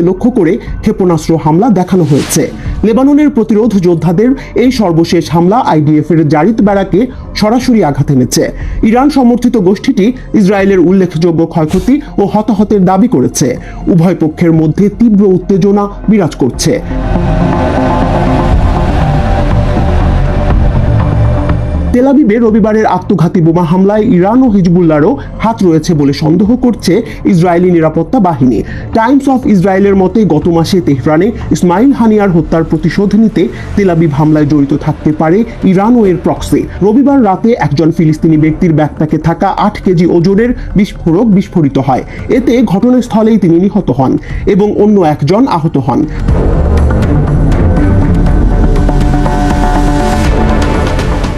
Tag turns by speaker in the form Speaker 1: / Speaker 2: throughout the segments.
Speaker 1: লক্ষ্য করে ক্ষেপণাস্ত্র হামলা দেখানো হয়েছে। লেবাননের প্রতিরোধ যোদ্ধাদের এই সর্বশেষ হামলা আইডিএফ-এর জারিত ব্যারাকে সরাসরি আঘাত এনেছে। ইরান সমর্থিত গোষ্ঠীটি ইসরায়েলের উল্লেখযোগ্য ক্ষয়ক্ষতি ও হতাহতের দাবি করেছে। উভয় পক্ষের মধ্যে তীব্র উত্তেজনা বিরাজ করছে। তেল আবিবে রবিবারের আত্মঘাতী বোমা হামলায় ইরান ও হিজবুল্লাহরও হাত রয়েছে বলে সন্দেহ করছে ইসরায়েলি নিরাপত্তা বাহিনী। টাইমস অফ ইসরায়েলের মতে গত মাসে তেহরানে ইসমাইল হানিয়ার হত্যার প্রতিশোধ নিতে তেল আবিব হামলায় জড়িত থাকতে পারে ইরান ও এর প্রক্সি। রবিবার রাতে একজন ফিলিস্তিনি ব্যক্তির ব্যাকপ্যাকে থাকা 8 কেজি ওজনের বিস্ফোরক বিস্ফোরিত হয়। এতে ঘটনাস্থলেই তিনি নিহত হন এবং অন্য একজন আহত হন।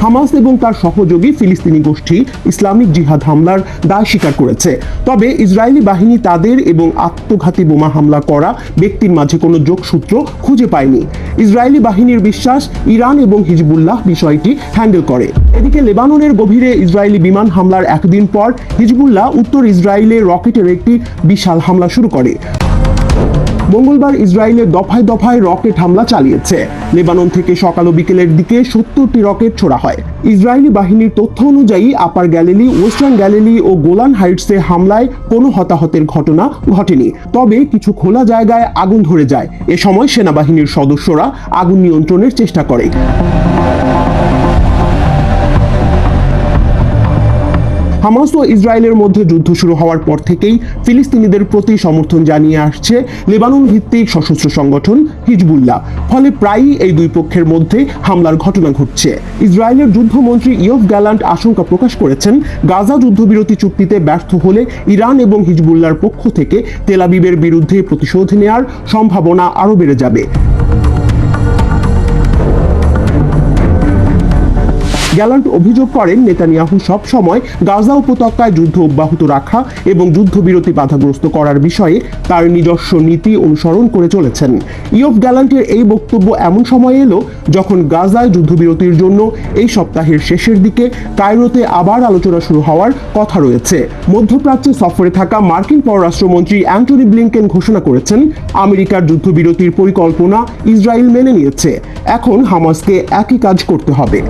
Speaker 1: হামাস এবং তার সহযোগী ফিলিস্তিনি গোষ্ঠী ইসলামিক জিহাদ হামলার দায় স্বীকার করেছে। তবে ইসরায়েলি বাহিনী তাদের এবং আত্মঘাতী বোমা হামলা করা ব্যক্তির মাঝে কোনো যোগসূত্র খুঁজে পায়নি। ইসরায়েলি বাহিনীর বিশ্বাস, ইরান এবং হিজবুল্লাহ বিষয়টি হ্যান্ডেল করে। এদিকে লেবাননের গভীরে ইসরায়েলি বিমান হামলার একদিন পর হিজবুল্লাহ উত্তর ইসরায়েলে রকেটের একটি বিশাল হামলা শুরু করে। মঙ্গলবার ইসরায়েলের দফায় দফায় রকেট হামলা চালিয়েছে। লেবানন থেকে সকাল ও বিকেলের দিকে 70টি রকেট ছোড়া হয়। ইসরায়েলি বাহিনীর তথ্য অনুযায়ী আপার গ্যালিলি, ওয়েস্টার্ন গ্যালিলি ও গোলান হাইটসে হামলায় কোনো হতাহতের ঘটনা ঘটেনি। তবে কিছু খোলা জায়গায় আগুন ধরে যায়। এ সময় সেনাবাহিনীর সদস্যরা আগুন নিয়ন্ত্রণের চেষ্টা করে। হামাস ও ইসরায়েলের মধ্যে যুদ্ধ শুরু হওয়ার পর থেকেই ফিলিস্তিনিদের প্রতি সমর্থন জানিয়ে আসছে লেবানন ভিত্তিক সশস্ত্র সংগঠন হিজবুল্লাহ। ফলে প্রায়ই এই দুই পক্ষের মধ্যে হামলার ঘটনা ঘটছে। ইসরায়েলের যুদ্ধমন্ত্রী ইয়োভ গ্যালান্ট আশঙ্কা প্রকাশ করেছেন, গাজা যুদ্ধবিরতি চুক্তিতে ব্যর্থ হলে ইরান এবং হিজবুল্লাহর পক্ষ থেকে তেল আবিবের বিরুদ্ধে প্রতিশোধ নেওয়ার সম্ভাবনা আরও বেড়ে যাবে। গ্যালান্ট অভিযোগ করেন, নেতানিয়াহু সব সময় গাজা উপত্যকায় যুদ্ধ অব্যাহত রাখা এবং যুদ্ধবিরতি বাধাগ্রস্ত করার বিষয়ে তার নিজস্ব নীতি অনুসরণ করে চলেছেন। ইয়োভ গ্যালান্টের এই বক্তব্য এমন সময় এলো যখন গাজায় যুদ্ধবিরতির জন্য এই সপ্তাহের শেষের দিকে কায়রোতে আবার আলোচনা শুরু হওয়ার কথা রয়েছে। মধ্যপ্রাচ্যে সফরে থাকা মার্কিন পররাষ্ট্রমন্ত্রী অ্যান্টনি ব্লিংকেন ঘোষণা করেছেন, আমেরিকার যুদ্ধবিরতির পরিকল্পনা ইসরায়েল মেনে নিয়েছে। এখন হামাসকে একই কাজ করতে হবে।